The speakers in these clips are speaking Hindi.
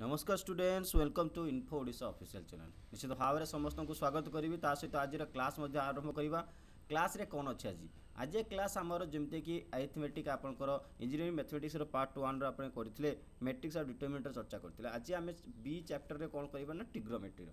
नमस्कार students welcome to info Odisha official channel निश्चित भाव में समस्त को स्वागत करी सहित आज क्लास आरंभ करवा क्लास रे कौन अच्छे आज क्लास आमर जमती कि अरिथमेटिक आपंकर इंजीनियरिंग मैथमेटिक्स पार्ट 1 आप करते मैट्रिक्स और डिटरमिनेंट चर्चा करते आज आम बी चैप्टर रे कौन करवा ना ट्रिग्नोमेट्री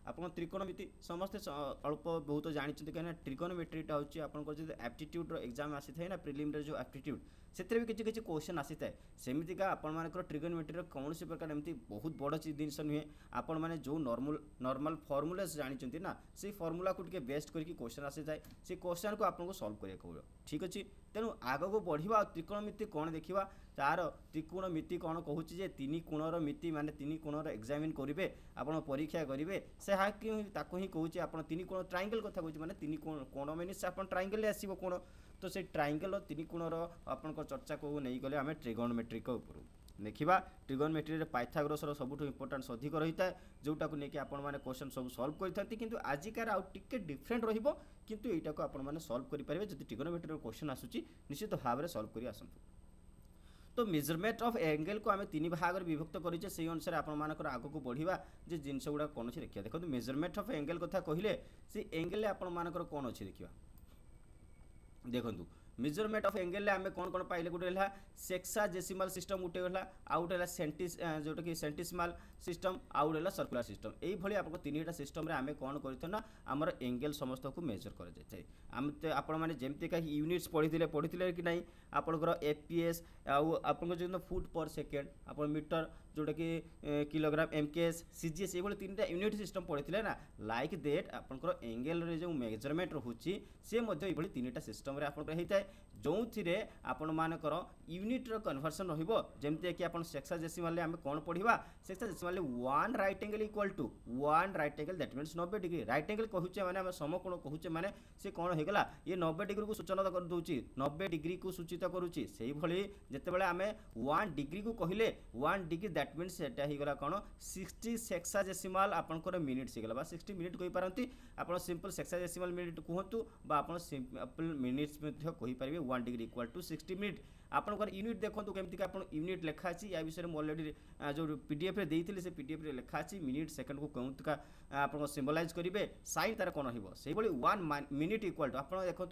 आप त्रिकोणमिति समस्ते अल्प बहुत जानते कहीं ट्रिकोनोमेट्रीटा हूँ आपंकर जो एप्टीट्यूड एग्जाम आसी था ना प्रिलिम जो एप्टीट्यूड से भी किसी क्वेश्चन आसी था सेमतिका आपर ट्रिगोनोमेट्री कौन प्रकार एमती बहुत बड़ जिनस नुहे आपण मैंने जो नॉर्मल फॉर्मूला जानते ना से फॉर्मूला को टे बेस्ट करके क्वेश्चन आसी जाए से क्वेश्चन को आपको सॉल्व करिया पड़ो ठीक अच्छे तेणु आग को बढ़िया त्रिकोणमिति कौन देखा तार त्रिकोणमिति कौन कहूँ जे तीन कोणर मिति माने तीन कोणर एग्जामिन करेंगे आप परीक्षा करेंगे से ही कहूँ आप तीन कोण ट्रायंगल कथा कहूँ माने तीन कोण मीनस आप ट्रायंगल आसो कोण तो से ट्रायंगल तीन कोणर आप चर्चा को नहीं गले आम ट्रिगोनोमेट्री ऊपर देखा ट्रिगोनोमेट्री पाइथागोरस सबुठ इंपोर्टान्स अधिक रही है जोटा को लेकिन आपण मैंने क्वेश्चन सब सॉल्व करते किंतु आजिकार आउ टिके डिफरेंट रहिबो किंतु एटा को आपण मैंने सॉल्व करि परिबे जदि ट्रिगोनोमेट्री क्वेश्चन आसुची निश्चित भाव में सॉल्व करि आसंतु। तो मेजरमेंट ऑफ एंगल को आम तीन भाग में विभक्त करें से अनुसार आपर आग को बढ़िया जे जिनस गुड़ा कौन अच्छे देखिए देखो मेजरमेंट ऑफ एंगल कथा कहले से एंगल आपर कौन अच्छे देखा देखो मेजरमेंट ऑफ एंगल आम कौन कौन पाइले गोटे है सेक्साजेसिमल सिस्टम गोटे गला आउ गोटे है सेंटिस जोटा कि सेंटिसिमल सिस्टम आउ गोटे है सर्कुलर सिस्टम यही आपको तीन सिस्टम आम कौन करना आमर एंगल समस्त को मेजर कर आपण मैंने जमती का यूनिट्स पढ़ी कि नहीं आपंकर एपीएस आप जो फुट पर सेकेंड आप मीटर जोटा कि किलोग्राम एमकेएस सीजीएस ये तीन यूनिट सिस्टम पढ़ी ना लाइक देट आपंकर एंगल जो मेजरमेंट रोचे सी तीन सिस्टम होता है जो थे आपण मानकर यूनिट्र कन्वर्सन रमती कि आप सेक्साजेसिमल आम कौन पढ़ा sexagesimal one right angle equal to one right angle that means 90 degree right angle कहूचे मैंने आम समकोण कहूचे मैंने से कौन होगा ये 90 डिग्री को सूचना कर दूची 90 डिग्री को सूचित करुच्ची से जिते आम 1 डिग्री को कहले 1 डिग्री दैट मीन्स सेटा कौन 60 सेक्साजेसिमल आपंकर मिनिट्स होगा 60 मिनिट कही पारती आप सिंपल सेक्साजेसिमल मिनिट कहतु सिंपल मिनिट्स कहींपारे 1 डिग्री इक्वल टू 60 मिनिट आपंकर यूनिट देखो केमती आप यूनिट लिखाई या विषय में अलरेडी जो पीडीएफ रे देइथिले से पीडीएफ रे लिखाई मिनिट सेकंड को केमतिका आप सिम्बलाइज करेंगे साइन तार कौन हो से 1 मिनिट इक्वल टू आप देखो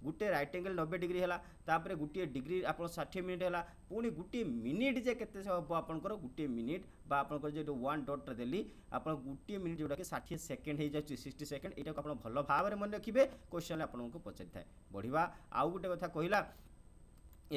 गोटे रईट एंगल 90 डिग्री है गोटे डिग्री आप 60 मिनिट है पुणी गोटे मिनिट जे केते हम आपंकर गोटे मिनिट आपंकर जो 1 डॉट देली आप गोटे मिनिट जोटा कि 60 सेकेंड हो जाए 60 सेकेंड यहाँ को आप भल भाव में मन रखिए क्वेश्चन आपको पचारि था बढ़िया आउ गोटे कथा कहला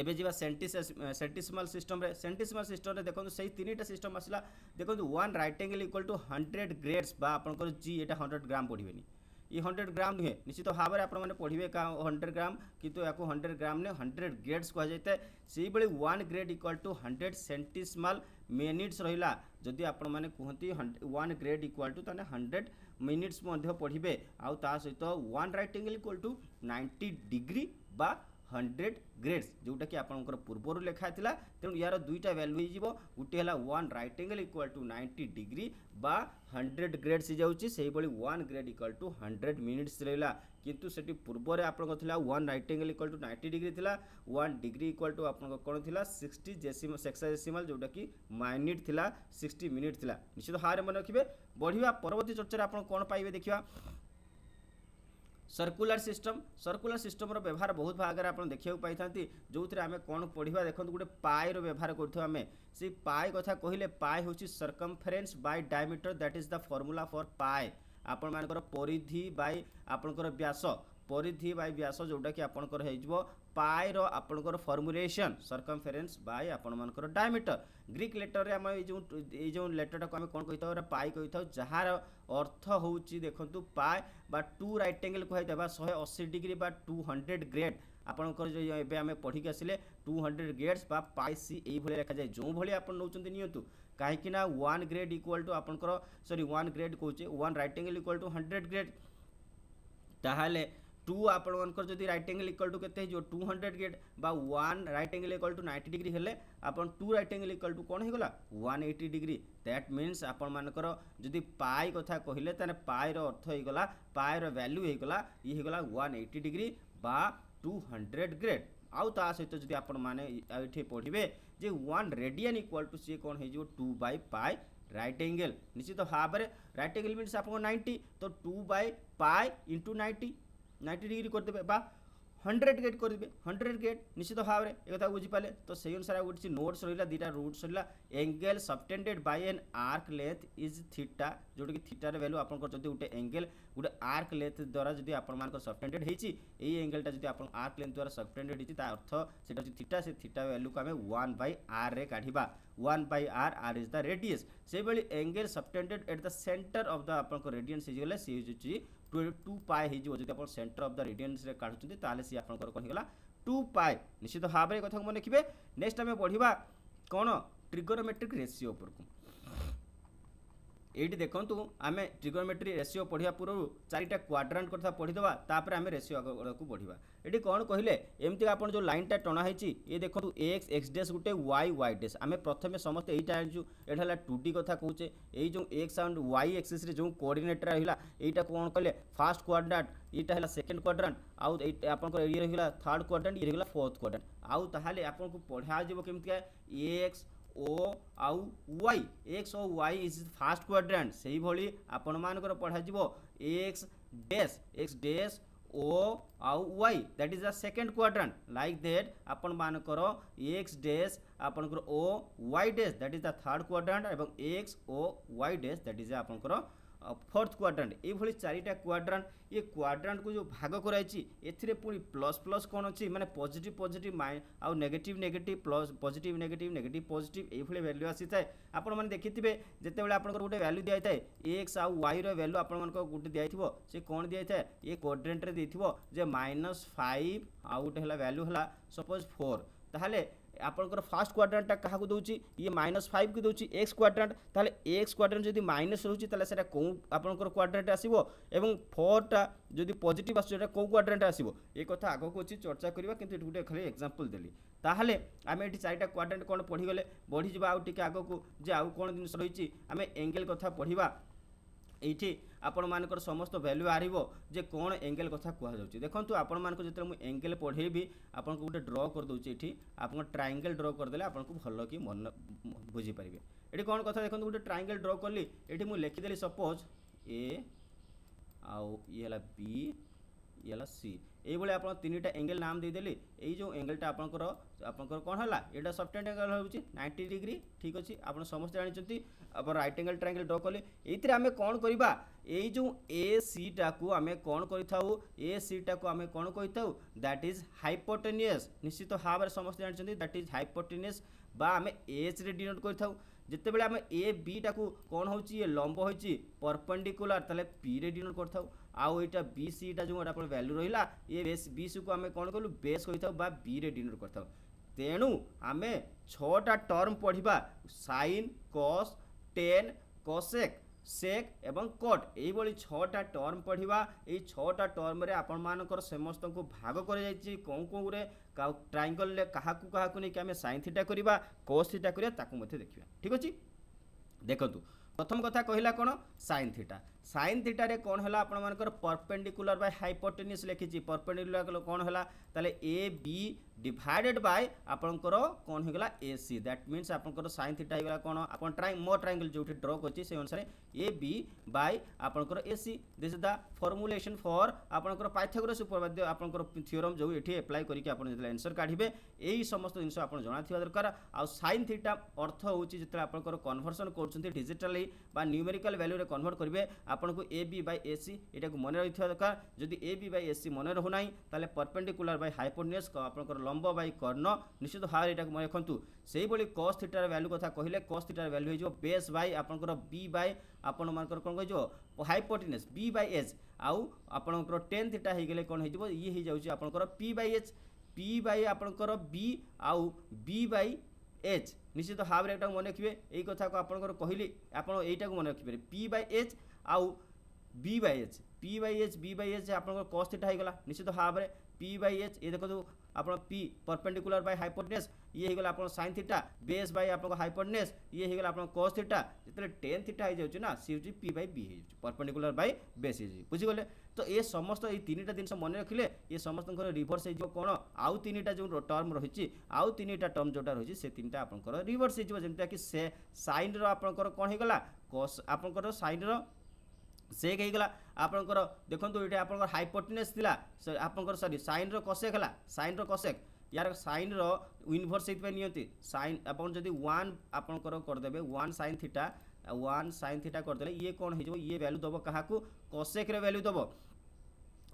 एबे जीवा सेंटिसिमल सिस्टम रे सेंटिसिमल सिस्टम रे देखो सही तीन सिस्टम आसला देखो 1 right angle equal to 100 grades बा आपनकर जी एटा 100 ग्राम पढ़िबेनी ये 100 ग्राम नुहे निश्चित भाव में आपने पढ़े 100 ग्राम किंतु या 100 ग्राम ने 100 ग्रेड्स कह जाए से 1 ग्रेड इक्वल टू 100 सेंटिसिमल मिनिट्स रहा जदि आपण मैंने कहती 1 ग्रेड इक्वल टू 100 मिनिट्स पढ़े आउ ता सहित 1 right angle equal to 90 degree बा 100 ग्रेड्स जोटा कि आपंकर पूर्वर लिखाई तेणु यार दुईटा वैल्यू हो गोटे है 1 right angle equal to 90 degree बा 100 ग्रेड्स जाऊँगी से 1 ग्रेड इक्वल टू 100 मिनिट्स रहा किंतु से पूर्व आपंकर था 1 right angle equal to 90 degree था 1 डिग्री इक्वल टू आप कौन थी 60 सेक्साजेसिमल जोटा कि मिनिट थी 60 मिनिट थी निश्चित भाव में मन रखिए बढ़िया परवर्ती चर्चा आप कौन पाइबे देखिए सर्कुलर सिस्टम व्यवहार बहुत भाग में आप देखा पाई था जो थे आम कौन पढ़ा देखो गोटे पाए व्यवहार करें से पाए कथा कहले पाए हूँ circumference by diameter that is the formula for pi आपण मानकर परिधि बाय आपणकर व्यास परिधि बाय व्यास जोटा कि आपणकर हो पाए रो आपणकर फॉर्मुलेशन सर्कमफेरेन्स बाय आपण मानकर डायमीटर ग्रीक लेटर रे आम जो लेटरटा को आम कौन कही था पाई कही था जार अर्थ हूँ देखो पाए बा 2 राइट एंगल कही 180 डिग्री बा 200 ग्रेड आपंकर जो एवं आम पढ़ी आसिले 200 ग्रेड्स बा पाई सी ये लिखा जाए जो भाई आप नौकरी नियंतु कहीं 1 ग्रेड इक्वल टू आपंकर सॉरी 1 ग्रेड कहे 1 right angle equal to 100 grade ताहले 2 आपंकर जब राइट एंगल इक्वल टू के 200 ग्रेड बा 1 right angle equal to 90 degree हेले आपन 2 राइट एंगल इक्वल टू कौन होगा 180 डिग्री दैट मीन्स आपण मानकर जदि पाई कथा कहले ताने पाई रो अर्थ होगा पाई रो वैल्यू होगा ये होगा 180 डिग्री बा 200 ग्रेड आउ ता सहित जदि आपण माने एठी पढ़िबे जे 1 रेडियन इक्वल टू सी कौन हो 2 बाय पाई राइट एंगल निश्चित भाव में राइट एंगल मीन्स आप 90 तो 2 बाय पाई इंटू 90 डिग्री करदे बा 100 गेट करेंगे 100 गेट निश्चित भाव में एक बुझीपारे तो से अनुसार गोटे नोट्स रहा दुटा रूट्स रहा angle subtended bye an arc length is theta जोटा कि थीटार वैल्यू आप गोटे एंगल गोटे आर्क लेंथ द्वारा जब आप सबटेंडेड होती एंगलटा जब आप आर्क लेंथ द्वारा सबटेंडेड होती अर्थ से थीटा से थीटा वैल्यू को आम 1 बाय आर रे काढ़ा 1 by r r is the radius से भाई angle subtended at the centre of the आप रेडियंस होगा सी हूँ 2 पाए हो जब आप सेंटर ऑफ द रेडियंस रे काढ़ुଛନ୍ତି ताले सी आपनकर कौन होगा 2 पाए निश्चित भाव में कथा मन रखिए नेक्स्ट आम बढ़िया कौन ट्रिगोनोमेट्रिक रेशियो उपरकू ये देखु आम ट्रिगोनोमेट्री रेशियो पढ़ा पूर्व 4टा क्वाड्रांट कथा पढ़ीदे तापर आम रेशियो को बढ़िया ये कौन कहले एमती आप जो लाइनटा टणा है ये देखो एक्स एक्स डेस गोटे वाई वाई डेस आम प्रथम समस्त यहीटा आनीचु ये 2D कथा कहूचे ये जो एक्स एंड वाई एक्सिस जो कोऑर्डिनेट रहा यहाँ कौन कहले फास्ट क्वाड्रांट यहाँ है सेकेंड क्वाड्रांट आउ आप ये रहा थर्ड क्वाड्रांट ये रहा फोर्थ क्वाड्रांट आउ ताहले आपको पढ़ा केमती एक्स ओ आउ वाई एक्स और वाई इज फास्ट क्वाड्रांट से ही आपण मानकर पढ़ा एक्स डेस ओ आउ y that is the second quadrant like that आपण मानकर एक्स डेस आपनकर O y dash that is the third quadrant एवं x O y dash that is आपनकर फोर्थ क्वाड्रांट ये 4टा क्वाड्रांट ये क्वाड्रांट को जो भाग कराई एथिरे पुणी प्लस प्लस कौन अच्छी माने पॉजिटिव पॉजिटिव आउ negative negative plus positive negative negative positive ये वैल्यू आसी थाए आपण मैंने देखिथे जितेबाला आप गोटे वैल्यू दिया थाए एक्स आउ वाई रो वैल्यू आपण गोटे दिया से कौन दिया थाए ये क्वाड्रेंट रे देथिबो जे -5 आउ गोटे हला वैल्यू हला सपोज 4 ताहले आपनकर फास्ट क्वाड्रांटा क्या दूची ये -5 को दूची एक्स क्वाड्रांट ताले एक्स क्वाड्रांट जदि माइनस रोची ताले सेटा को आपनकर क्वाड्रांट आसीबो एवं 4टा जदि पॉजिटिव आसीबो को क्वाड्रांट आसीबो ए कथा आगो को चर्चा करबा किंतु एटी गुटे खाली एग्जांपल देली ताहले आमे एटी 4टा क्वाड्रांट कोन पढ़ी गले बढ़ी जिबा आउ टिके आगो को जे आउ कोन जिनिस रहिची आमे एंगल कथा पढ़ीबा ये आपण मानकर समस्त वैल्यू आरिबो जे कौन एंगल कथा कह जाउची देखंतु आपण मानको जते मु एंगल पढ़ेबी आपण को गोटे ड्रॉ कर दउची एठी आपण ट्रायंगल ड्रॉ कर देले आपण को भलो कि मन बुझी परिबे एठी कौन कथा देखंतु गोटे ट्रायंगल ड्रॉ करली एठी मु लिखि देली सपोज ए आउ ये हला बी ये हला सी ये भाई आप 3टा एंगल नाम देदेली ये जो एंगलटा आपंकर कौन है यहाँ सबटेंड एंगल हो 90 डिग्री ठीक अच्छे आप समस्त जानते आप राइट एंगल ट्रायंगल ड्रॉ कले ये आम कौन करवा ये जो ए सी टाक आम कौन करूँ ए सी टाक आम कौन कही दैट इज हाइपोटेनियस निश्चित भाव में समस्त जानते दैट इज हाइपोटेनियस बा आम एच रे डिनोट कर जिते बड़े आम ए बी टाकू कौन हो लंब हो परपेंडिकुलर ताले पी रे डिनोट कर आउ यहाँ बी सी टा जो आप वैल्यू रहा ये बी सी को आम कौन कलु बेस कही बी रे डिनोट कर तेणु आम 6टा टर्म पढ़ा sine cos tan cosec sec एवं कट यही 6टा टर्म पढ़ा ये 6टा टर्म रे आपण मानकर समस्त को भाग कर कौन कौन ट्रायंगल क्या नहीं आम साइन थीटा करवा कोस थीटा करवा ताकू देखा ठीक अच्छे देखु प्रथम कथा कहला कौन साइन थीटा रे कौन है आपण मानकर परपेंडिकुलर बाय हाइपोटेन्यूज लिखी परपेंडिकुलर कौन है ताले ए बी डिवाइडेड बाय आपनकर कौन होगला ए सी दैट मीन्स आपनकर साइन थीटा होगला कौन आपन मो ट्रायंगल जो ड्रॉ करछि से अनुसार ए बी बाय आपनकर A C this is the formulation for आपनकर पाइथागोरस उपपाद्य आपनकर थ्योरम जो एठी अप्लाई करिके आपन जेतले आंसर काढिबे एही समस्त जिंस आपन जणा थिबा दरकार आ साइन थीटा अर्थ होछि जेतले आपनकर कन्वर्जन करछन्ती डिजिटली बा न्यूमेरिकल वैल्यू रे कन्वर्ट करिवे आपन को ए बी बाय ए सी एटा को मन रहिथिबा दरकार जदि ए बी बाय ए सी मन रहु नाही ताले परपेंडिकुलर बाय हाइपोटेन्यूज आपनकर लंब बाय कर्ण निश्चित भाव एटा को मन रखंतु सेही बोली cos थीटा वैल्यू कथा कहिले cos थीटा वैल्यू हो बेस बाय आपनकर b बाय आपन मानकर कोन कहिजो हाइपोटेन्यूज b बाय h आउ आपनकर tan थीटा हे गेले कोन हेजिबो ये हे जाउची आपनकर p बाय आपनकर b आउ b बाय h निश्चित भाव रे एटा मन रखिबे एई कथा को आपनकर कहिली आपन एटा को मन रखिबे p बाय h आउ b by h b by h आपनकर cos थीटा हे गेला निश्चित भाव रे p बाय h ये देखो आपण पी परपेंडिकुलर बाय हाइपोटेनस ये हो गला आपण sin थीटा बेस बाय आपण हाइपोटेनस ये हो गला आपण cos थीटा जेतले tan थीटा हो जाउची ना सी होची p बाय b हो जाउची परपेंडिकुलर बाय बेस हो जाउची बुझी गले। तो ये समस्त ये तीनटा जिनस मन रखिले ये समस्त रिवर्स हो कोन आउ तीनटा जो टर्म रही आउ तीनटा टर्म जोटा रही से तीनटा आपनकर रिवर्स हो जेमता कि से sin रो आपनकर कोन हो गला cos आपनकर sin रो सेक हो गला आपनकर देखंतु एटा आपनकर हाइपोटेनस थिला आपनकर सॉरी sin रो कोसेक हला sin रो कोसेक यार sin रो इनवर्स सेट पे नियंती sin आपन जदी 1 आपनकर कर देबे 1 sin थीटा कर देले ये कोन हो ये वैल्यू दबो काहाकू कोसेक रे वैल्यू दबो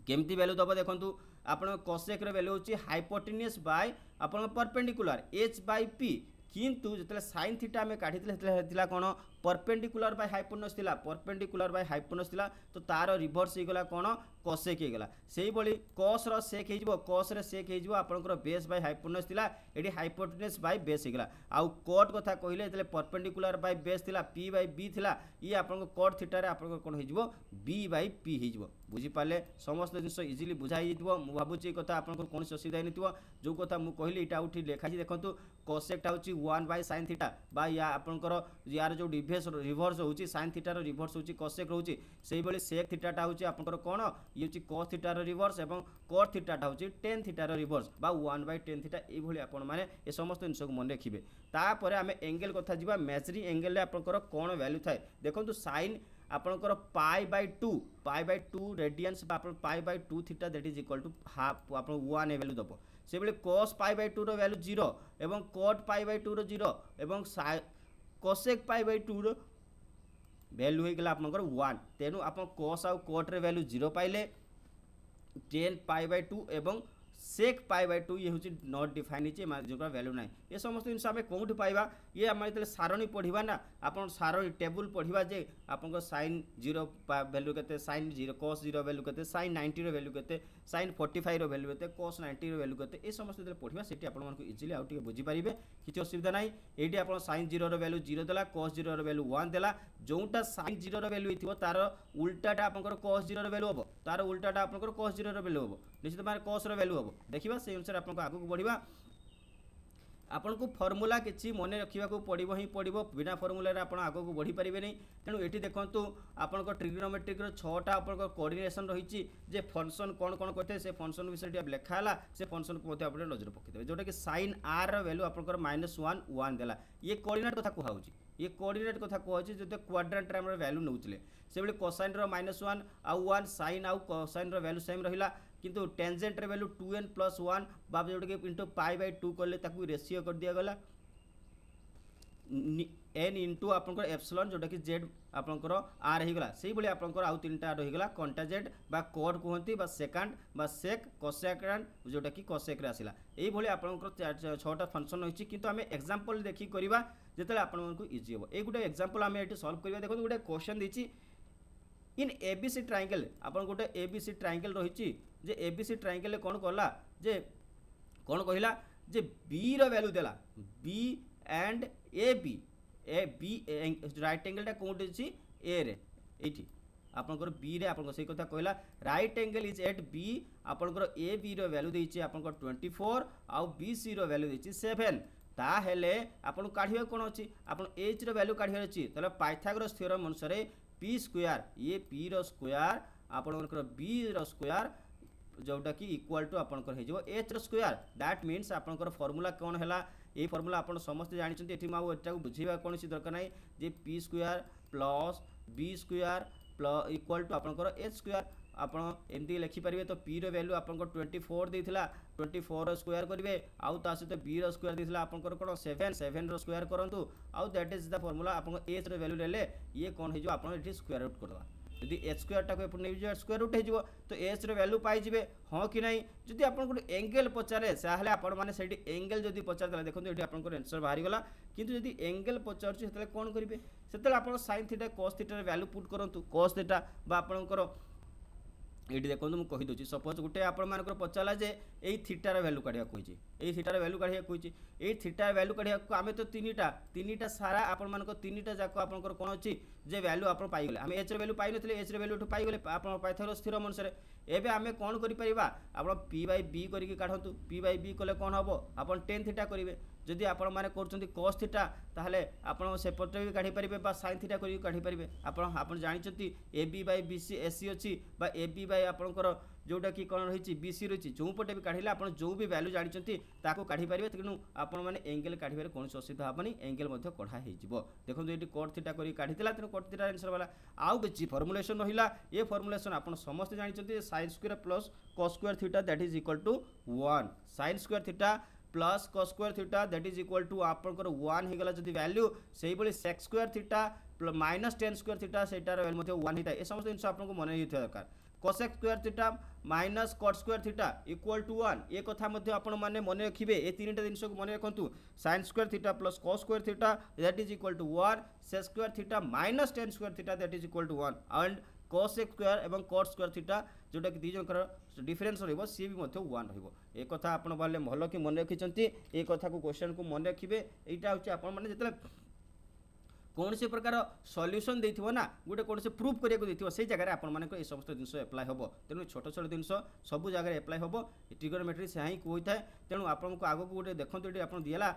केमती वैल्यू दबो देखंतु आपन कोसेक रे वैल्यू होची हाइपोटेनस बाय आपन परपेंडिकुलर h बाय p किंतु जितले sin थीटा में काढितले हेतला कोन परपेंडिकुलर बाय हाइपोटेनस थिला परपेंडिकुलर बाय हाइपोटेनस थिला तो तार रिवर्स हो गला कोन कोसेक हो गला सेही बोली cos रो सेक हेजबो cos रे सेक हेजबो आपनकर बेस बाय हाइपोटेनस थिला एडी हाइपोटेनस बाय बेस हो गला आउ cot कथा कहिले एतले परपेंडिकुलर बाय बेस थिला p बाय b थिला ये आपनकर cot थीटा रे आपनकर कोन हेजबो b बाय p हेजबो बुझी पाले समस्त जिंस इजीली बुझाई दितबो मु भाबुची कथा आपनकर कोनसी असुविधा नथिबो जो कथा मु कहिली एटा उठी लेखा छी देखंतु cosec टा होची 1 बाय sin थीटा बा या आपनकर यार जो रिवर्स होची sin थीटा रो रिवर्स होची cosec रहउची सेही बली sec थीटा टा होची आपनकर कोन ये होची cos थीटा रो रिवर्स एवं cot थीटा टा होची tan थीटा रो रिवर्स बा 1 बाय tan थीटा ए भली आपन माने ए समस्त जिंस को मन रखिबे तापरे आमे एंगल कथा जिबा मेजरिंग एंगल रे आपनकर कोन वैल्यू थाए देखंतु sin आपनकर pi by 2 radians pi by 2 theta that is equal to half आपन 1 वैल्यू दबो से बेले cos पाई बाय 2 रो वैल्यू 0 एवं cot पाई बाय 2 रो 0 एवं cosec पाई बाय 2 रो वैल्यू हो गला आपनकर 1 तेनु आपन cos आउ cot रे वैल्यू 0 पाइले tan पाई बाय 2 एवं sec पाई बाय 2 ये होची नॉट डिफाइन चे जोका वैल्यू नाही ये समस्त जिंस हमें कोउठी पाइबा ये हम इतले सारणी पढिबा ना आपन सारणी टेबल पढिबा जे आपन को sin 0 वैल्यू केते sin 0 cos 0 वैल्यू केते sin 90 रो वैल्यू केते sin 45 रो वैल्यू केते cos 90 रो वैल्यू केते ए समस्त इतले पढिबा सेठी आपन मन को इजीली आउट के बुझी परिबे किछ असुविधा नाही एठी आपन sin 0 रो वैल्यू 0 देला cos 0 रो वैल्यू 1 देला जोंटा sin 0 रो वैल्यू हिथिबो तार उल्टाटा आपन को cos 0 रो वैल्यू हबो तार उल्टाटा आपन को cos 0 रो वैल्यू हबो निश्चित माने cos रो वैल्यू हबो देखिबा से अनुसार आपन को आगु बढ़िबा आपन को फार्मूला किछि मने रखिबा को पड़िबो ही पड़िबो बिना फार्मूला रे आपन आगु को बढ़ी परिबे नै तेनु एठी देखंतु आपन को ट्रिग्नोमेट्रिक रो 6 टा आपन को कोऑर्डिनेशन रहिछि जे फंक्शन कोन कोन करते से फंक्शन विषय अब लिखा हला से फंक्शन को मते आपन नजर पकि देबे जोटा कि sin r रो वैल्यू आपन को -1 1 देला ये कोऑर्डिनेट कथा को हाउची ये कोऑर्डिनेट कथा को होची जते क्वाड्रेंट रे हमर वैल्यू नउतले से बेले कोसाइन रो -1 आउ 1 sin आउ कोसाइन रो वैल्यू सेम रहिला किंतु टेंजेंट रे वैल्यू 2n + 1 बाब जोटा कि इनटू पाई बाय 2 करले ताकू रेशियो कर दिया गला n इनटू आपन को एप्सिलॉन जोटा कि z आपन को r हे गला सेही बली आपन को आउ तीनटा रहि गला कॉन्टाजेंट बा कोड कहंती बा सेकंड बा सेक कोसेकेंड जोटा कि कोसेक रे आसिला एही भली आपन को 6टा फंक्शन होइछि किंतु हमें एग्जांपल देखि करबा जेतले आपन मन को इजी हो ए गुटे एग्जांपल हमें एठी सॉल्व करबा देखो गुटे क्वेश्चन दिछि इन एबीसी ट्रायंगल आपन गुटे एबीसी ट्रायंगल रहिछि जे एबीसी ट्रायंगल ले कोन करला जे कोन कहिला जे बी रो वैल्यू देला b and a b right angle टा कोन दिछि ए रे एठी आपन को बी रे आपन को सही कथा कहला right angle is at b आपन को ए बी रो वैल्यू दिछि आपन को 24 आउ बी सी रो वैल्यू दिछि 7 ता हेले आपन काढियो कोन अछि आपन एच रो वैल्यू काढियो अछि तले पाइथागोरस थ्योरम अनुसार पी स्क्वायर ये पी रो स्क्वायर आपन को बी रो स्क्वायर जोटा कि इक्वल टू आपन को हेजो एच रो स्क्वायर दैट मींस आपन को फार्मूला कोन हैला ए फार्मूला आपन समस्त जानि छथि एठी माउ एटा को बुझीबा कोनसी दरकार नै जे p square plus b square plus equal to आपन को एच स्क्वायर आपन एमती लिखि परिबे तो पी रो वैल्यू आपन को 24 देथिला 24 रो स्क्वायर करिवे आउ ता सहित बी रो स्क्वायर देथिला आपन को कोन 7 रो स्क्वायर करंतु आउ दैट इज द फार्मूला आपन को एच रो वैल्यू लेले ये कोन हे जो आपन एठी स्क्वायर रूट करबा यदि एच स्क्वायर टा को एपन नै जो स्क्वायर रूट हे जिवो तो एच रो वैल्यू पाई जिवे हां कि नै जदि आपन को एंगल पचारे साहले आपन माने सेठी एंगल जदि पचार दला देखो एठी आपन को आंसर बाहरी गला किंतु जदि एंगल पचार छि सेतले कोन करिवे सेतले आपन sin थीटा cos थीटा रे वैल्यू पुट करंतु cos थीटा बा आपन को एठी देखो मु कहि दोछि सपोज गुटे आपन मान को पचाला जे एई थीटा रो वैल्यू काढिया कहिछि এই থিটার ভ্যালু কাঢ়িয়া কইছি এই থিটার ভ্যালু কাঢ়িয়া আমি তো তিনিটা সারা আপন মানক তিনিটা যাক आपनकर कोन अछि जे वैल्यू आपन पाई गेले हम h रे वैल्यू पाई नथिले h रे वैल्यू एठु पाई गेले आपन पाइथागोरस थ्योरम अनुसार एबे आमे कोन करि परिबा आपन p बाय b करि के काढंतु p बाय b कले कोन हबो आपन tan थीटा करिवे जदि आपण माने करछन्ती cos थीटा ताहले आपण सेपटे भी काढी परिबे बा sin थीटा करि काढी परिबे आपण जानिछन्ती ab बाय bc ac अछि बा ab बाय आपनकर जोटा कि कौन रही बीसी रही जो पटे भी काढ़िले आप जो भी वैल्यू जानते ताको काढ़ी पारे तेणु आपण मैंने एंगल काढ़े कौन असुविधा हेनी एंगल कढ़ा हो देखो ये कट थीटा कर काढ़ी तेणु कट थीटा आंसर वाला आउ कि फर्मुलेसन रहा ये फर्मुलेसन आप समस्त जानते sin square plus cos square theta that is equal to 1 sin square theta plus cos square theta that is equal to आपंकर 1 होगा जब वैल्यू से sec square theta minus tan square theta से 1 होता है ये समस्त जिन आपको मन दरकार cosec square theta minus cot square theta equal to 1 ये कथा मध्य आपण माने मन रखिबे ए तीनटा जिंस को मन रखंतु sin square theta plus cos square theta that is equal to 1 sec square theta minus tan square theta that is equal to 1 and cosec square एवं cot स्क्वायर थीटा जोटा कि दिजनकर डिफरेंस रहइबो सी भी मध्य 1 रहइबो ए कथा आपण बाले भलो कि मन रखिचंती ए कथा को क्वेश्चन को मन रखिबे एटा होची आपण माने जतले कौन से प्रकार सॉल्यूशन देथिबो ना गोटे कौन से प्रूफ करिया को देथिबो से जगह रे आपण माने को ए समस्त जिंस अप्लाई होबो तेनु छोट छोट जिंस सब जगह रे अप्लाई होबो ट्रिगोनोमेट्री से ही कोइ थाए तेनु आपण को आगो को गोटे देखंतु एटी आपण दियला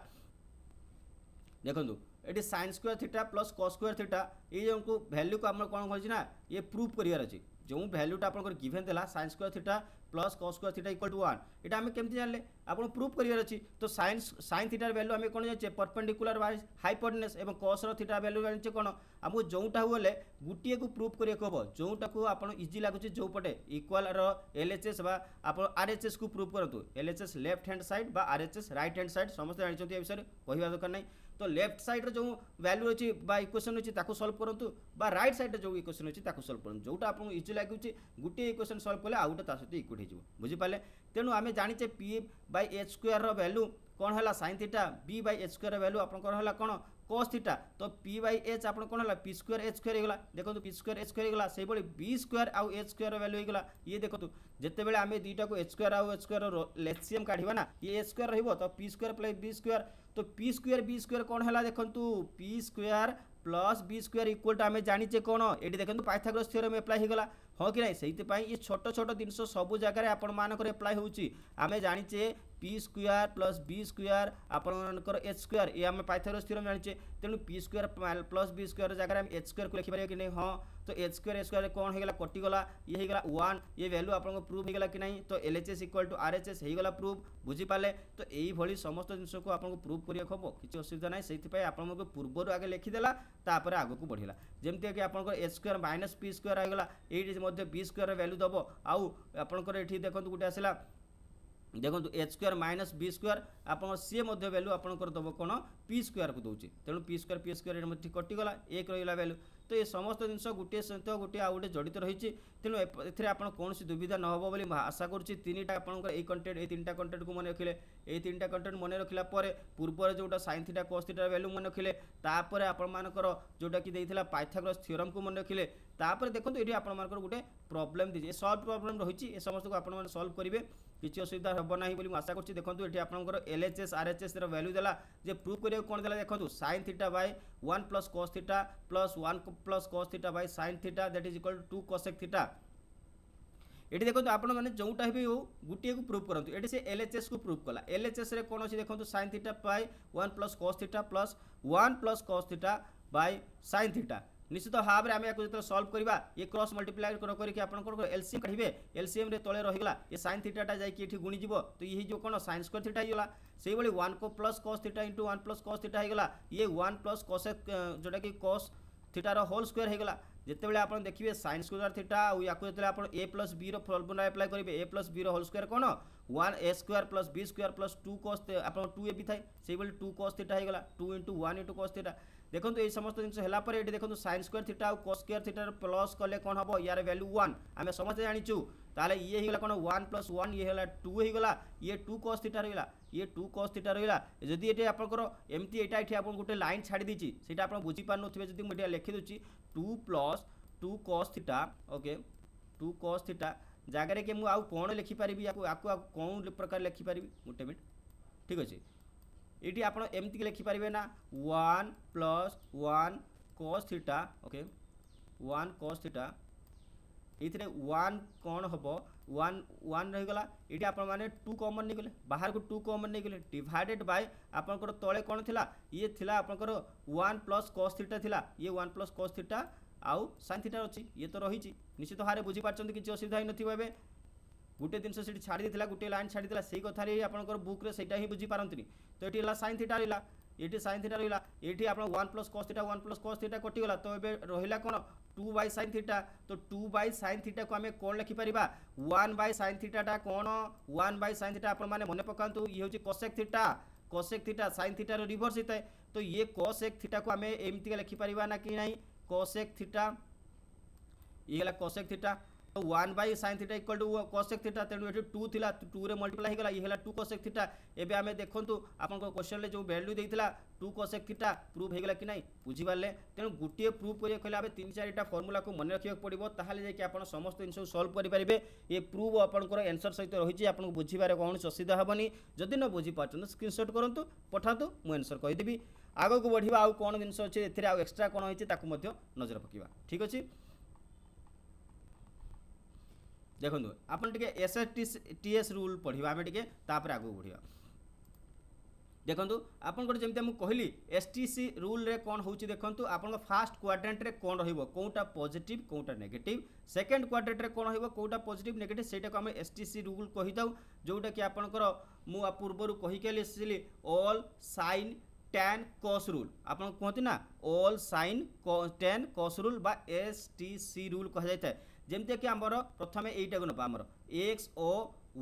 देखंतु एटी sin square theta plus cos square theta ए जो को वैल्यू को हम कोन होछि ना ये प्रूफ करियार अछि जो वैल्यूटा आपन गिवन देला sin square theta plus cos square theta equal to 1 एटा हमें केमति जानले आपन प्रूफ करियार अछि तो sin थीटा वैल्यू हमें कोन जाचे परपेंडिकुलर बाय हाइपोटेनस एवं cos रो थीटा वैल्यू जानिचे कोन हमो जोटा होले गुटिए को प्रूफ करिया कहबो जोटा को आपन इजी लागुचे जो पटे इक्वल रो LHS बा आपन RHS को प्रूफ करतु LHS लेफ्ट हैंड साइड बा RHS राइट हैंड साइड समस्त जानिचंती ए विषय कहिबा दरकार नै तो लेफ्ट साइड रो जो वैल्यू अछि बा इक्वेशन अछि ताको सॉल्व करंतु बा राइट साइड जो इक्वेशन अछि ताको सॉल्व करंतु जोटा आपन इजी लागुचे गुटिए इक्वेशन सॉल्व करले आउटा ता सहित इक्वल हिजो बुझि पाले तेनु आमे जानिचे p बाय h स्क्वायर रो वैल्यू कोन हला sin theta b by h square रो वैल्यू आपन कोन हला कोन cos थीटा तो p बाय h आपन कोन हला p स्क्वायर h स्क्वायर हेगला देखो p स्क्वायर h स्क्वायर हेगला सेही बळी b स्क्वायर आ h स्क्वायर रो वैल्यू हेगला ये देखो जेते बेले आमे दीटा को h स्क्वायर आ h स्क्वायर रो एलसीएम काढिबा ना ये h स्क्वायर रहइबो तो p square plus b square तो p स्क्वायर b स्क्वायर कोन हला देखंतु p square plus b square equal to आमे जानिचे कोन एडी देखंतु पाइथागोरस थ्योरम अप्लाई हेगला हाँ कि नहीं से ये छोट छोट जिनस सब जगह आपण मानकर अप्लाई होची आमे जानिचे p square plus b square आपनकर h स्क्वायर ये आमे पाइथागोरस थ्योरम जानिचे तेनु p square plus b square जगह हम h स्क्वायर को लिखि पारिया कि नहीं हाँ तो h स्क्वायर कोन हेगला कटि गला ये हेगला 1 ये वैल्यू आपन को प्रूफ हेगला कि नहीं तो LHS इक्वल टू RHS हेगला प्रूफ बुझी पाले तो एई भली समस्त जिनस को आपन को प्रूफ करिया खबो किछि असुविधा नाही सेति पय आपन को पूर्वरु आगे लिखि देला तापर आगो को बढ़िला जेमति कि आपन को h square minus p square आगला एई मध्य b स्क्वायर वैल्यू दबो आउ आपन को एठी देखंतु गुटे आसिला देखो h square minus b square आपन सी मध्य वैल्यू आपन कर दबो कोन p स्क्वायर को दउची तेणु p स्क्वायर एटा मध्य कटि गला एक रहिला वैल्यू तो ये समस्त जिनस गुटे सहित गुटे आ गुटे जड़ित रही तेणु एथिरे आपन कोनसी दुविधा न होबो बोली आशा करूची तीनटा आपन ए कंटेंट ए तीनटा कंटेंट को मन रखिले ए तीनटा कंटेंट मन रखिला परे पूर्वर जोटा sin theta cos theta value मन रखिले तापर आपन मानकर जोटा कि देइथिला पाइथागोरस थ्योरम को मन रखिले तापर देखंतु एठी आपन मानकर गुटे प्रॉब्लम दिजे सॉल्व प्रॉब्लम रहिची ए समस्त को आपन मान सॉल्व करिवे किछि असुविधा होबो नाही बोली आशा करछि देखंतु एठी आपनकर LHS RHS रो वैल्यू देला जे प्रूफ करिया कोन देला देखंतु sin theta by 1 plus cos theta plus 1 plus cos theta by sin theta that is equal to 2 cosec theta एटी देखो आपण माने जोटा भी हो गुटिए को प्रूफ करंतु एटी से LHS को प्रूफ कला LHS रे कोन अछि देखंतु sin theta by 1 plus cos theta plus 1 plus cos theta by sin theta निश्चित भाव में आम या जो सॉल्व करवा ये क्रॉस मल्टीप्लाई करके आपन एलसीएम काढिबे एलसीएम रे तळे रहिगला ये sin थीटाटा जाई कि एठी गुणी जीवो तो ये जो कोन sin स्क्वायर थीटा हिगला सेही बळी 1 को plus cos theta into 1 plus cos theta हिगला ये 1 प्लस cos जोटा कि cos थीटा रो होल स्क्वायर हिगला जेते बेले आपन देखिबे sin स्क्वायर थीटा और याको जेते आपन a प्लस b रो फॉर्मूला अप्लाई करिवे a प्लस b रो होल स्क्वायर कोन 1 a square plus b square plus 2 cos आपन 2ab थाई सेही बळी 2 cos थीटा हिगला 2 इनटू 1 इनटू cos थीटा देखो ये समस्त जिन है ये देखो sin स्क्वायर थीटा और cos स्क्वायर थीटा प्लस कले कौन हम यार वैल्यू 1 आम समझते जाचु ताले ये होगा कौन 1 प्लस 1 ये है 2 होगा ये 2 cos थीटा रहा ये 2 cos थीटा रहा जदि ये आपंकर एमती ये आप गोटे लाइन छाड़ी देती से आप बुझीपार नुवे जब मुझे लिखी दूसरी 2 plus 2 cos theta okay 2 cos theta जगार कि मुझे कौन लिखिपारि आपको कौन प्रकार लिखिपारि गोटे मिनट ठीक अच्छे। ये आप एमती लिखिपारे ना 1 + 1 cos theta okay 1 cos theta ये 1 कौन हम 1 रहीगला ये आप 2 कॉमन नहीं गले बाहर को 2 कॉमन नहीं गले डिवाइडेड बाय आपंकर तले कौन थिला ये थिला आपंकर 1 + cos थीटा थिला ये 1 + cos थीटा आउ sin थीटा अच्छी ये तो रही निश्चित भाव में बुझीपार किसी असुविधा ही नथिबो एबे गोटे जिनस से छाड़ी देला गोटे लाइन छाड़ी देला सेही कथा रे आपनकर बुक रे सेटा ही बुझी पारंतनी तो एटी हला sin थीटा रहिला ये sin थीटा रहिला एटी आपण 1 + cos थीटा 1 + cos थीटा कटि गला तो एबे रहिला कोन 2/sin थीटा तो 2/sin थीटा को हमें कोन लिखि परिबा 1/sin थीटा टा कोन 1/sin थीटा आपण माने मने पकांतु ये होची cosec theta sin theta rho reverse हिता तो ये cosec थीटा को हमें एमती लिखि परिबा ना कि नहीं cosec थीटा ये हला cosec थीटा तो 1/sin theta equal to cosec theta तेणु ये 2 थिला 2 रे मल्टीप्लाई होगा ये हला 2 cosec थीटा एबे आमे देखंतु आपन को क्वेश्चन ले जो वैल्यू देइथिला 2 cosec थीटा प्रूफ हेगला कि नहीं बुझी पाले तेणु गुटिए प्रूफ करिया कहले आबे 3 4टा फार्मूला को मन रखिया पड़िबो ताहाले जे कि आपन समस्त जिंस सॉल्व करि परिबे ये प्रूफ आपन को आंसर सहित रही छि आपन को बुझिबारे कोन असुविधा हबनी जदि न बुझी पाछन स्क्रीनशॉट करंतु पठातु मु आंसर कहि देबी आगो को बढ़िबा आ कोन जिंस अछि एथिरे आ एक्स्ट्रा कोन होइछि ताकू मध्य नजर पकिबा ठीक अछि। देखो आप SSTS रूल पढ़ा आम टे आगे बढ़िया देखो आपंकर जमी मुझे कहली STC रूल रे कौन हो देखो आप फास्ट क्वाड्रेंट रे कौन रोटा पॉजिटिव कोटा नेगेटिव सेकेंड क्वाड्रेंट रे कौन रोटा पॉजिटिव नेगेटिव से आम STC रूल कही था जोटा कि आपंकर मु पूर्वर कहीकली all sine tan cos rule आप कहते ना all sine tan cos rule बा STC रूल कह जाए जमती कि आमर प्रथम यहीटा को ना आमर एक्स ओ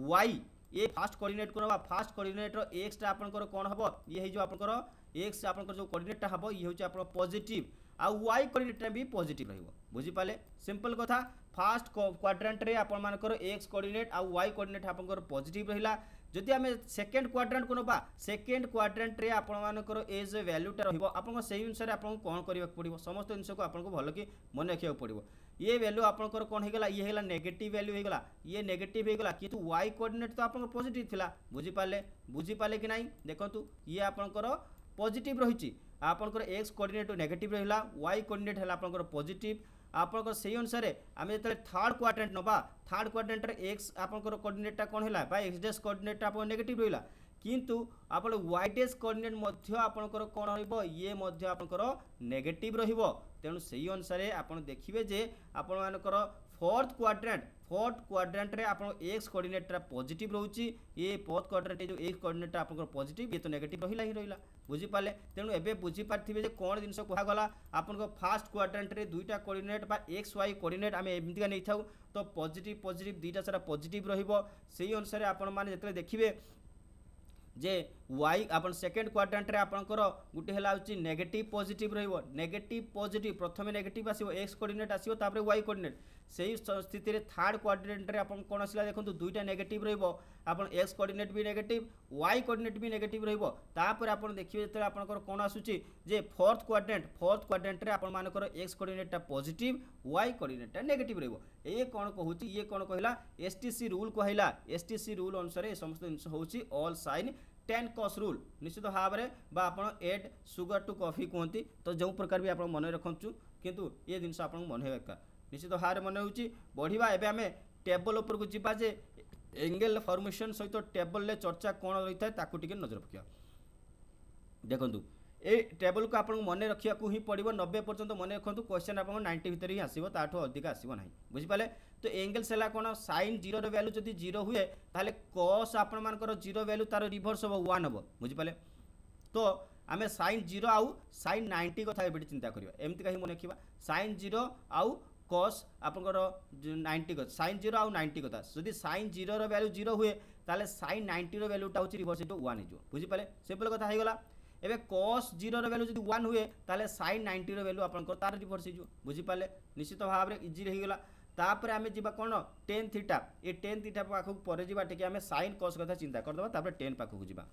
वाई ये फास्ट कोऑर्डिनेट को ना फास्ट कोऑर्डिनेट रो एक्स टा आपनकर कोन हबो ये हे जो आपनकर एक्स आपनकर जो कोऑर्डिनेट टा हबो ये होचे आपन पॉजिटिव आ वाई कोऑर्डिनेट टा भी पॉजिटिव रहइबो बुझी पाले सिंपल कथा फास्ट क्वाड्रेंट रे आपन मानकर एक्स कोऑर्डिनेट आ वाई कोऑर्डिनेट आपनकर पॉजिटिव रहिला जदि आम सेकेंड क्वाड्रेंट को ना सेकेंड क्वाड्रेंट रे आपण मानकर एज वैल्यूटा रहिबो आपन सेही अनुसार आपन कोन करिया पड़िबो समस्त जिंस को आपन को भल कि मन रखिया पड़िबो ये वैल्यू आपनकर कोन हेगला ये हेगला नेगेटिव वैल्यू हेगला ये नेगेटिव हेगला किंतु वाई कोऑर्डिनेट तो आपन पॉजिटिव थिला बुझी पाले कि नहीं देखंतु ये आपनकर पॉजिटिव रहिछि आपनकर एक्स कोऑर्डिनेट नेगेटिव रहिला वाई कोऑर्डिनेट हला आपनकर पॉजिटिव आपनकर सेही अनुसार आम जो थर्ड क्वाड्रेंट नबा थर्ड क्वाड्रेंट रे एक्स आपनकर कोऑर्डिनेट कौन है बा एक्स डैश कोऑर्डिनेट आप नेगेटिव रहिला किंतु आपण वाई डैश कोऑर्डिनेट मध्य आपनकर कौन रहइबो ये मध्य आपनकर नेगेटिव रहिबो तेणु सेही अनुसार आपण देखिबे जे आपण मानकर फोर्थ क्वाड्रेंट रे आपण एक्स कोऑर्डिनेट पॉजिटिव रहउची ये फोर्थ क्वाड्रेंट जो एक्स कोऑर्डिनेट आपनकर पॉजिटिव ये तो नेगेटिव रहिला बुझी पाले तेणु एबे बुझी पारथिबे जे कोन जिंस कुहा गला आपनको फास्ट क्वाड्रेंट रे दुईटा कोऑर्डिनेट बा एक्स वाई कोऑर्डिनेट आमे एमतिका नै थाउ तो पॉजिटिव दुईटा सारा पॉजिटिव रहिबो सेही अनुसार आपण माने जतले देखिबे जे वाई आपन सेकेंड क्वाड्रेंट रे आपनकर गुटे हला होची नेगेटिव पॉजिटिव रहिबो नेगेटिव पॉजिटिव प्रथमे नेगेटिव आसीबो एक्स कोऑर्डिनेट आसीबो तापरे वाई कोऑर्डिनेट सेही स्थिति रे थर्ड क्वाड्रेंट रे आपन कोन आसीला देखंतु दुईटा नेगेटिव रहिबो आपन एक्स कोऑर्डिनेट भी नेगेटिव वाई कोऑर्डिनेट भी नेगेटिव रहिबो तापर आपन देखिबे जते आपनकर कोन आसुची जे फोर्थ क्वाड्रेंट रे आपन मानकर x coordinate positive y coordinate negative रहिबो ए कोन कहूची ये कोन कहला STC रूल कहला STC रूल अनुसार ए समस्त जिंस होची all sine tan cos rule निश्चित भाव में बा आपण एड सुगर टू कॉफी कहती तो जो प्रकार भी आप मन रखु किंतु ये जिनस आप मन होगा निश्चित भाव में मन हो बढ़िया एवं आम टेबल उपर को जीवा जे एंगल फॉर्मेशन सहित टेबल चर्चा कौन रही है नजर पक देखु ए टेबल को आपको मन रखा ही पड़ो 90 पर्यंत मन रखु क्वेश्चन आप 90 भितर ही आसो ताठू अधिक आसो ना बुझिपारे तो एंगल्स है कौन साइन जीरो वैल्यू जब जीरो हुए ताले कॉस आपण मानकर जीरो वैल्यू तार रिभर्स हम 1 हम बुझिपारे तो आम साइन जीरो आउ साइन 90 कथा ये चिंता करवा एमती कहीं मन रखा साइन जीरो आउ कॉस आपंकर 90 साइन जीरो आउ 90 कथा जदि साइन जीरो वैल्यू जीरो हुए ताले साइन 90 वैल्यूटा हूँ रिभर्स इंटू 1 हो बुझिपारे सिंपल कथा होगा एबे cos 0 वैल्यू जब 1 हुए ताले sin 90 वैल्यू आपन तार रिवर्स हो बुझिपारे निश्चित भाव में इजी रहीगला तापर आमे जीवा कोन tan थीटा ये tan थीटा पाखक पर जीवा टिके आमे sin cos कथा चिंता करदबा तापर tan पाखक जीवा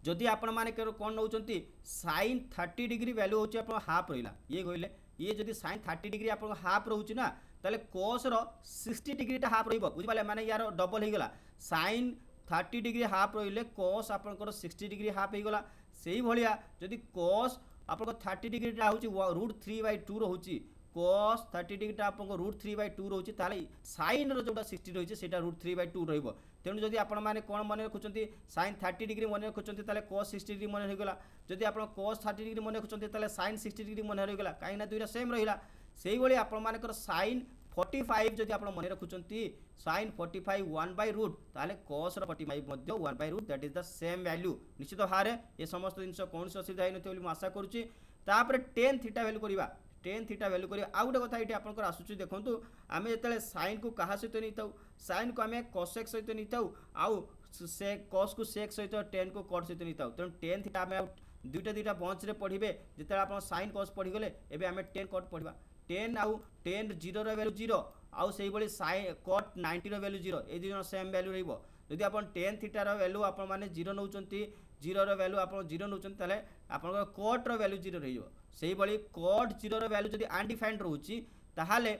जदि आपण माने कोन नउचंती sin 30 डिग्री वैल्यू होची आपन हाफ रहिला ये कहले ये जदि sin 30 डिग्री आपन हाफ रहउची ना ताले cos रो 60 डिग्री टा हाफ रहिबो बुझिपाले माने यार डबल हेगला sin 30 डिग्री हाफ रहिले cos आपनकर 60 डिग्री हाफ हो गला सेही भलिया जदि cos आपन 30 डिग्री टा होची √3/2 रहउची cos 30 डिग्री टा आपन √3/2 रहउची ताले sin रो जोटा 60 रहिছে सेटा √3/2 रहइबो तेणु जदि आपण माने कोन मन रखुचंती sin 30 डिग्री मन रखुचंती ताले cos 60 डिग्री मन होगला जदि आपण cos 30 डिग्री मन रखुचंती ताले sin 60 डिग्री मन होगला काई ना दुइरा सेम रहिला सेही भली आपण मानकर sin 45 जदि आपण मन रखुचंती sin 45 1/√, ताले cos रो 45 मध्ये 1/√, that is the same value निश्चित हारे ये समस्त जिंस कोन से असुविधा हेन बोली आशा करूची तापर tan थीटा वैल्यू करबा tan थीटा वैल्यू करिया आ गुटे कथा इटी आपनकर आसुची देखंतु आमे जतले sin को कहा सहित नै ताऊ sin को आमे cosec सहित नै ताऊ आउ से cos को sec सहित tan को cot सहित नै ताऊ तेन tan थीटा आमे दुईटा बंच रे पढिबे जतले आपन sin cos पढि गले एबे आमे tan cot पढिबा tan आउ tan 0 रो वैल्यू 0 आउ सेही बळी sin cot 90 रो वैल्यू 0 ए दुई जन सेम वैल्यू रहइबो जदि आपन tan थीटा रो वैल्यू आपन माने 0 नउचंती 0 रो वैल्यू आपन 0 नउचंती ताले आपन cot रो वैल्यू 0 रहिबो सेही बळी cot 0 रो वैल्यू जदि अनडिफाइंड रहउची ताहाले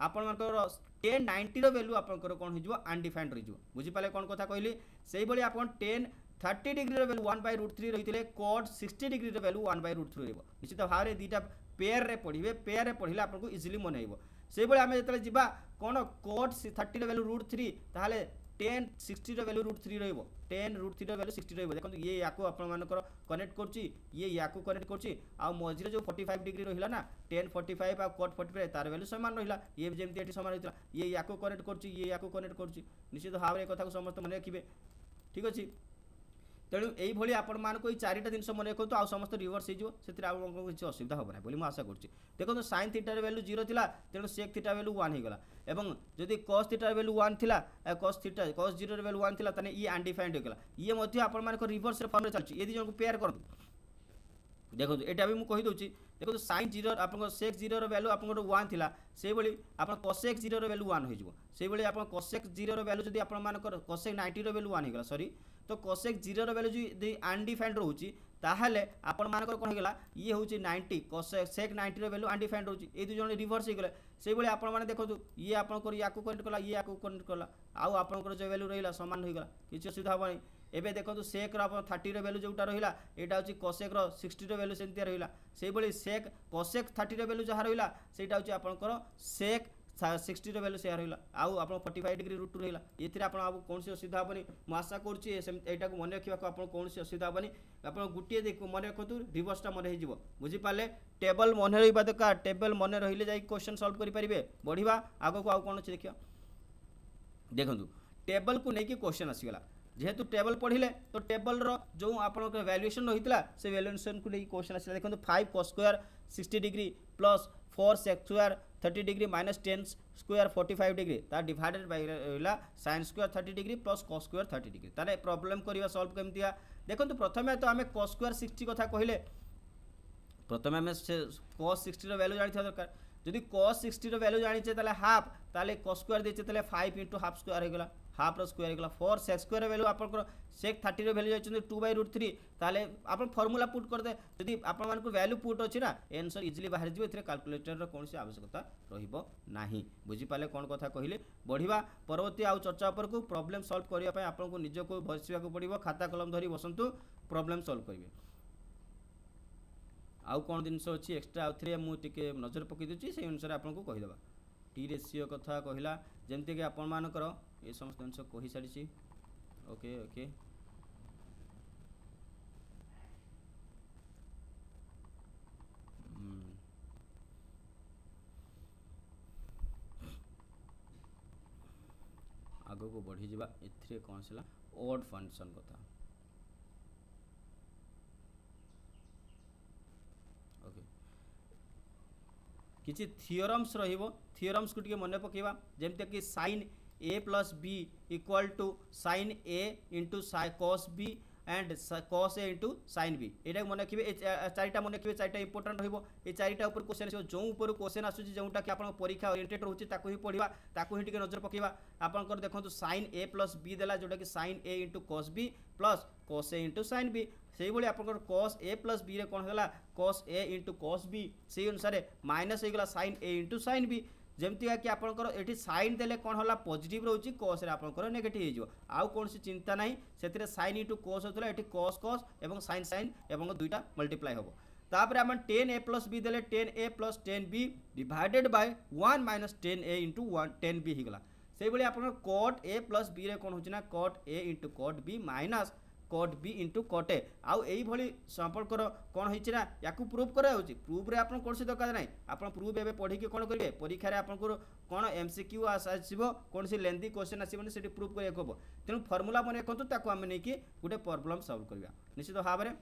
आपन मानकर tan 90 रो वैल्यू आपनकर कोन हिजबो अनडिफाइंड रहिजो बुझि पाले कोन कथा कहली सेही बळी आपन tan 30 डिग्री रो वैल्यू 1/√3 रहितले cot 60 डिग्री रो वैल्यू 1/√3 रहइबो निश्चित भाबरे दीटा पेयर रे पढिबे पेयर रे पढिले आपनको इजीली मन आइबो सेही बळे आमे जतले जिबा कोन cot 30 रो वैल्यू √3 ताहाले tan 60 रो वैल्यू √3 रहइबो tan √3 रो वैल्यू 60 रहइबो देखंतु ये याको आपण मानकर कनेक्ट करची ये याको कनेक्ट करची आ मझिरे जो 45 डिग्री रहिला ना tan 45 आ cot 45 तार वैल्यू समान रहिला ये जेमति एठी समान रहिला ये याको कनेक्ट करची ये याको कनेक्ट करची निश्चित भाबरे कथा को समस्त मन रखिबे ठीक अछि तेणु यही भाई आपण मानक चारिटा जिन मन रखु आ समस्त रिवर्स हो किसी असुविधा हम ना बोली आशा करुँच देखो sin थीटार वैल्यू 0 थिला तेणु sec थीटा वैल्यू 1 होगला एवं जदि cos थीटार वैल्यू 1 थिला cos 0 र वैल्यू 1 थिला ताने ये अनडिफाइंड होगला ये मध्य आपण मानक रिवर्स फॉर्म रे चलछि ये दी जन को पेयर कर देखो एटा भी मु कहि दोछि देखो sin 0 आपन sec 0 र वैल्यू आपन 1 थिला से बळी आपन cosec 0 र वैल्यू 1 हो जिवो से बळी आपन cosec 0 र वैल्यू जदि आपन मानक cosec 90 र वैल्यू 1 होगला सॉरी तो cosec 0 रो वैल्यू जदि अनडिफाइंड रहउची ताहाले आपण मानकर कोन हेगला ये होची 90 cosec sec 90 रो वैल्यू अनडिफाइंड रहउची ए दु जण रिवर्स हे गेले सेही बळे आपण माने देखो ये आपण को याको कनेक्ट करला ये याको कनेक्ट करला आउ आपण को जो वैल्यू रहिला समान होई गेला किछ असुविधा होबनी एबे देखो sec रो आपण 30 रो वैल्यू जोटा रहिला एटा होची cosec रो 60 रो वैल्यू सेंतिया रहिला सेही बळे sec cosec 30 रो वैल्यू जहा रहिला सेटा होची आपण को sec 60 रो वैल्यू शेयर होइला आउ आपण 45 डिग्री रूट रहिला एथिरे आपण आबु कोनसी असुविधा होबनी म आशा करछि एटा को मन रखिबा को आपण कोनसी असुविधा होबनी आपण गुटिए देखो मन रखतु रिवर्सटा मन हे जिवो बुझि पाले टेबल मन रहिबा दका टेबल मन रहिले जाई क्वेश्चन सॉल्व करि परिबे बढ़िबा आगो को आउ कोन अछि देखियो देखंतु टेबल को नेकी क्वेश्चन आसीगला जेहेतु टेबल पढ़िले तो टेबल रो जो आपण वैल्यूएशन रहितला से वैल्यूएशन को नेकी क्वेश्चन आसीला देखंतु 5 cos square 60 degree plus 4 sec square 30 degree minus 10 square 45 degree ता डिवाइडेड बाय रहिला sin square 30 degree plus cos square 30 degree ताले प्रॉब्लम करिवा सॉल्व केमतिया देखंतु प्रथमे तो हमें cos स्क्वायर 60 कथा कहिले प्रथमे हमें cos 60 रो वैल्यू जानि था दरकार जदि cos 60 रो वैल्यू जानि छे ताले हाफ ताले cos स्क्वायर देचे ताले 5 * हाफ स्क्वायर हेगला हाफ रो स्क्वायर हेगला 4 sec स्क्वायर वैल्यू आपन sec 30 रो वैल्यू जाइछन 2/√3 ताले आपन फार्मूला पुट कर दे जदि आपन मान को वैल्यू पुट अछि ना आंसर इजीली बाहर जिवो एथरे कैलकुलेटर रो कोनसी आवश्यकता रहिबो नाही बुझि पाले कोन कथा कहिले बढ़िबा परवर्ती आउ चर्चा ऊपर को प्रॉब्लम सॉल्व करिया पय आपन को निज को बसिबा को पड़िबो खाता कलम धरी बसंतु प्रॉब्लम सॉल्व करिवे आउ कोन जिंस अछि एक्स्ट्रा आउ थरे मु टिके नजर पकि दिछि से अनुसार आपन को कहि देबा टी रेशियो कथा कहिला जेमते कि आपन मान करो ये समस्त अंश कहि सारिछि ओके ओके आगो को बढ़ी जिबा एथरे कोन छला ओड फंक्शन कथा ओके किछि थियोरम्स रहिबो थियोरम्स को टिके मने पकेबा जेमते कि sin a plus b equal to sin a into cos b and cos a into sin b एटा मन रखिबे चारिटा मन रखिबे चारिटा इंपोर्टेंट रहइबो ए चारिटा ऊपर क्वेश्चन आसो जो ऊपर क्वेश्चन आसुची जोटा कि आपण परीक्षा ओरिएंटेड रहउची ताको ही पढिबा ताको ही टिके नजर पकेबा आपण कर देखंतु sin a plus b देला जोटा कि sin a into cos b plus cos a into sin b सेही बळे आपण cos a plus b रे कोन होला cos a into cos b सेही अनुसार minus हेगला sin a into sin b जमती कि आपंकर ये साइन देले कौन होला पॉजिटिव रोचे कॉस आपंकर नेगेटिव हो आउ कौन चिंता ना से साइन इंटू कॉस होता है कॉस कॉस और साइन साइन और दुईटा मल्टीप्लाई हम तापर आम 10a प्लस बी देले 10a plus 10b divided by 1 minus 10a into 10b होगा से भाई आप कट ए प्लस बी रे कौन होना cot A into cot B minus cot B into cot A आउ यही संपर्कर कौन होना या प्रूव कराऊँ प्रूव रे आप कौन दरकार ना आप प्रूव एवं पढ़ी कौन करेंगे परीक्षा आपको कौन एमसीक्यू आसो कौन सी लेंदी क्वेश्चन आसबनी से प्रूव कराया हम तेणु फर्मूला मन रखु आम नहीं कि गोटे प्रॉब्लम सॉल्व करवा निश्चित भाव में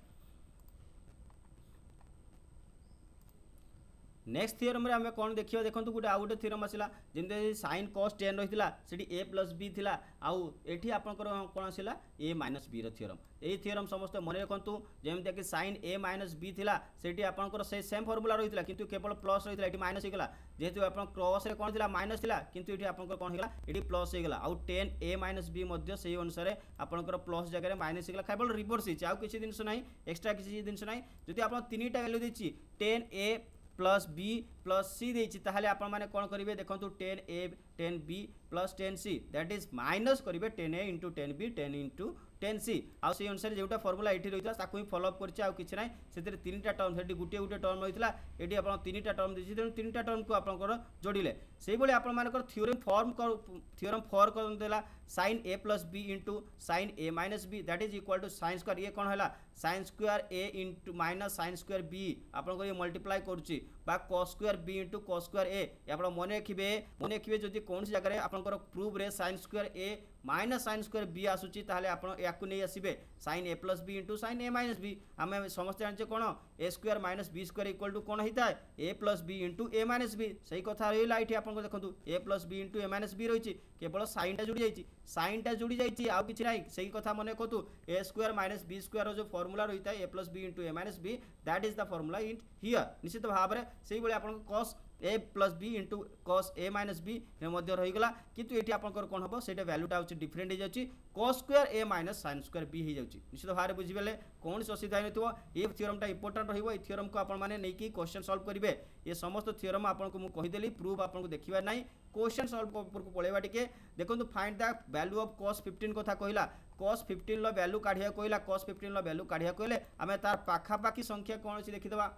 नेक्स्ट थ्योरम रे आमे कौन देखियो देखो गोटे आउ गोटे थ्योरम आसला जमी साइन कॉस 10 रही है ए प्लस बी थिला आउ एठी आपनकर कौन आसला ए माइनस बी रो थ्योरम यही थ्योरम समस्त मन रखु जमी कि साइन ए माइनस बी थिला सेठी आपनकर से सेम फॉर्मूला रही है किंतु केवल प्लस रही है माइनस होगा जेहेतु आप क्रॉस रे कौन थिला माइनस थिला किंतु एठी आपनकर कौन होगा ये प्लस होगा आउ 10 ए माइनस बी मध्य से अनुसार आपनकर प्लस जगह माइनस होगा केवल रिवर्स होइछि आउ किछि जिंस नाही एक्स्ट्रा किछि जिंस नाही जदि आपन तीनटा वैल्यू देछि 10a प्लस बी प्लस सी देछि ताहले आपण माने कोन करिवे देखंतु 10a 10b plus 10c that is minus करिवे 10a into 10b 10 into 10c आउ से अनुसार जोटा फॉर्मूला एठी रहितला ताकू ही फॉलो अप करछि आउ किछि नाही सेतिर तीनटा टर्म सेठी गुटे गुटे टर्म रहितला एठी आपण तीनटा टर्म देछि तेनु तीनटा टर्म को आपनकर जोडिले सेहि बळे आपण मानकर थ्योरम फॉर कर देला sin a plus b into sin a minus b that is equal to sin square ये कोन हला sin square a into minus sin square b आपन ये मल्टीप्लाई करछि बा cos square b into cos square a आपण मन रखिबे जदि कोन सी जगह रे आपनकर प्रूफ रे sin square a minus sin square b आसुची ताहले आपण याकु नै आसीबे sin a plus b into sin a minus b आमे समस्त जानछे कोन a square minus b square equal to कोन होता है a plus b into a minus b सही कथा रहिला इठी आपन देखंतु a plus b into a minus b रहिछि केवल sin टा जुड़ी जाइछि sin टा जुड़ी जाइछि आ किछि नाही सही कथा मने कहतु a square minus b square रो जो फार्मूला रहिता है a plus b into a minus b that is the formula in here निश्चित भाव में सही बळे आपन cos a plus b into cos a minus b मध्य रहीगला किंतु एठी आपनकर कोन हबो सेटा वैल्यूटा होछि डिफरेंट हो जाउछि cos square a minus sin square b हो जाउछि निश्चित भाव में बुझिबेले कोन असुविधा नथिबो ए थ्योरम टा इंपोर्टेंट रहिबो ए थ्योरम को आपन माने नै कि क्वेश्चन सॉल्व करिवे ये समस्त थ्योरम आपन को मु कहि देली प्रूफ आपन को देखिबा नै क्वेश्चन सॉल्व ऊपर को पळेबा टिके देखंतु find the value of cos 15 कथा कहिला cos 15 लो वैल्यू काढिया कहिला cos 15 लो वैल्यू काढिया कहिले आमे तार पाखा पाखी संख्या कोन अछि देखिदबा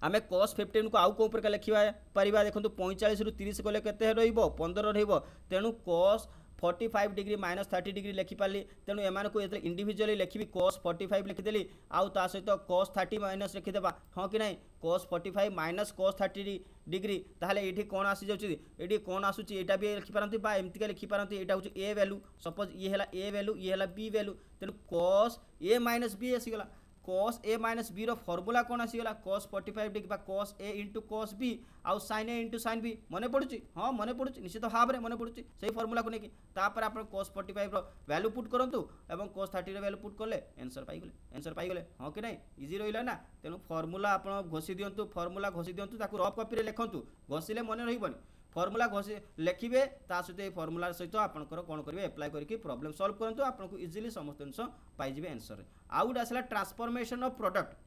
आमे cos 15 को आउ को प्रकार लिखिबा परिबा देखंतु 45 रु 30 गले केते रहइबो 15 रहइबो तेनु cos 45 डिग्री माइनस 30 डिग्री लिखिपाली तेणु एम को इंडिविजुअली लिखी cos 45 लिखिदेली आउ ता सहित cos 30 माइनस लिखिदेबा हाँ कि नहीं cos 45 माइनस cos 30 डिग्री ताहले एठी कोन आसी जाउची एठी कोन आसुची एटा भी लिखि पारंती बा एमती का लिखि पारंती एटा होची a वैल्यू सपोज ये हैला a वैल्यू ये हैला b वैल्यू तेणु cos a माइनस b आसी गला cos a माइनस b रो फार्मूला कोन आसी गला cos 45 डिग्री बा cos a into cos b आउ sin a into sin b मने पडुची हां मने पडुची निश्चित भाव रे मने पडुची सही फार्मूला को नेकी तापर आपण cos 45 रो वैल्यू पुट करंतु एवं cos 30 रो वैल्यू पुट करले आंसर पाई गले हां कि नहीं इजी रहिला ना तेनु फार्मूला आपण घोसी दियंतु फार्मूला घोसी दियंतु ताकू रफ कॉपी रे लेखंतु घोसीले मने रहिबनी फॉर्मूला घोषि लिखिए ता सहित फॉर्मूला सहित आपंकर कौन करेंगे एप्लाय करके प्रॉब्लम सॉल्व करूँ आपको इजिली समस्त जिन पाइबे आंसर आउ गोटे आसला ट्रांसफॉर्मेशन ऑफ प्रोडक्ट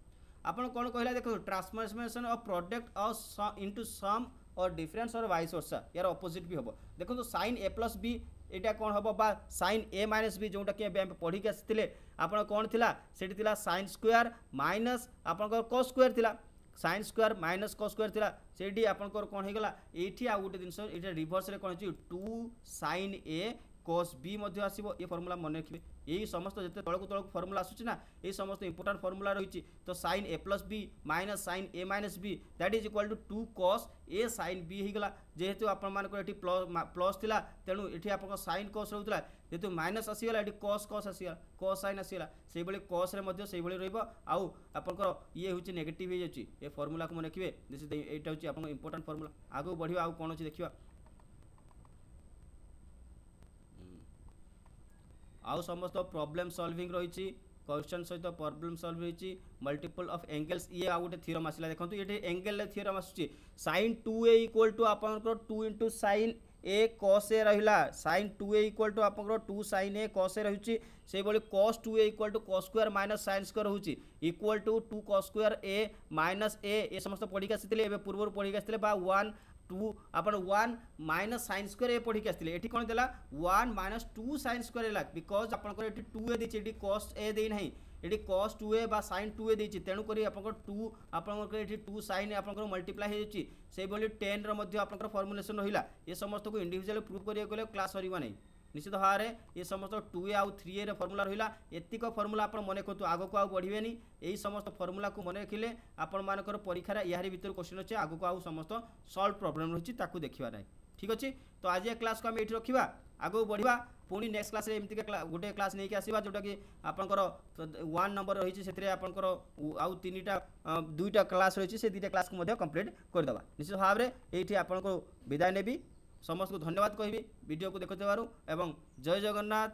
आपन कौन कहला देखो transformation of product into some और डिफरेंस और वाइस वर्सा यार ऑपोजिट भी हम देखो साइन a प्लस बी एटा कौन हम बा साइन a माइनस बी जोटा कि पढ़ी के आसते आप कौन थिला सेठी थिला साइन स्क्वायर माइनस आपन cos स्क्वायर थिला sine square minus cos square थिला सेठी आपनकर कोन हेगला एठी आ गुटे जिंस एटा रिवर्स रे कोन छि 2 sin a cos b मध्ये आसीबो ए फार्मूला मन रखिबे यही समस्त जते तळकु तळकु फार्मूला आसुछि ना ए समस्त इंपोर्टेंट फार्मूला रहिछि तो sin a plus b minus sin a minus b that is equal to 2 cos a sin b हिगला जेहेतु आपन मान को एठी प्लस थिला तेनु एठी आपन sin cos रहउतला जेतु माइनस आसीगला एठी cos आसीगला cos sin आसीगला सेहि बळे cos रे मध्ये सेहि बळे रहइबो आउ आपन को ये होछि नेगेटिव हे जाछि ए फार्मूला को मन रखिबे दिस एटा होछि आपन इंपोर्टेंट फार्मूला आगो बढ़िबा आउ कोन होछि देखिबा आउ समस्त प्रॉब्लम सॉल्विंग रही क्वेश्चन सहित प्रॉब्लम सॉल्व रही मल्टीपल ऑफ एंगल्स ये आ गोटे थ्योरम आसला देखो ये एंगल थ्योरम आसुची sin 2a इक्वल टू आपनकर 2 into sin a cos a रहिला sin 2a इक्वल टू आपनकर 2 sin a cos a रहुची से बोली cos 2a equal to cos square minus sin square होची equal to 2 cos square a minus a ये समस्त पढ़ी के आसीतले एबे पूर्व पढ़ी के आसीतले बा 1 टू आपण 1 माइनस साइन स्क्वायर ए पढ़ी के आसले एठी कोन देला 1 माइनस 2 साइन स्क्वायर ला बिकॉज आपण को एठी 2 ए देछि एठी cos ए देइ नाही एठी cos 2a बा sin 2a देछि तेनु करी आपण को 2 आपण को एठी 2 sin आपण को मल्टीप्लाई हे जछि सेहि बोली 10 रो मध्ये आपण को फॉर्मुलेशन रहिला ए समस्त को इंडिविजुअल प्रूफ करिया गेले क्लास सरीबा नाही निश्चित भाव में ये समस्त 2a आउ 3a रे फॉर्मूला रहिला एतिक फॉर्मूला आपण मने करतु आगो को आउ बढ़िबेनी एही समस्त फॉर्मूला को मने रखिले आपण मानकर परीक्षा रे यारी भीतर क्वेश्चन अछि आगो को आउ समस्त सॉल्व प्रॉब्लम रहिछि ताकू देखिबा नै ठीक अछि तो आज ये क्लास को हम एठी रखिबा आगो बढ़िबा पुणी नेक्स्ट क्लास रे एमती के गोटे क्लास नहीं के आसीबा जोटा कि आपनकर 1 नंबर रहिछि सेतरे आपनकर आउ तीनटा दुईटा क्लास रहिछि से दुईटा क्लास को मध्ये कंप्लीट कर दबा निश्चित भाव में एठी आपनको विदाय नेबी समस्त को धन्यवाद कहबी वीडियो को देखते एवं जय जगन्नाथ।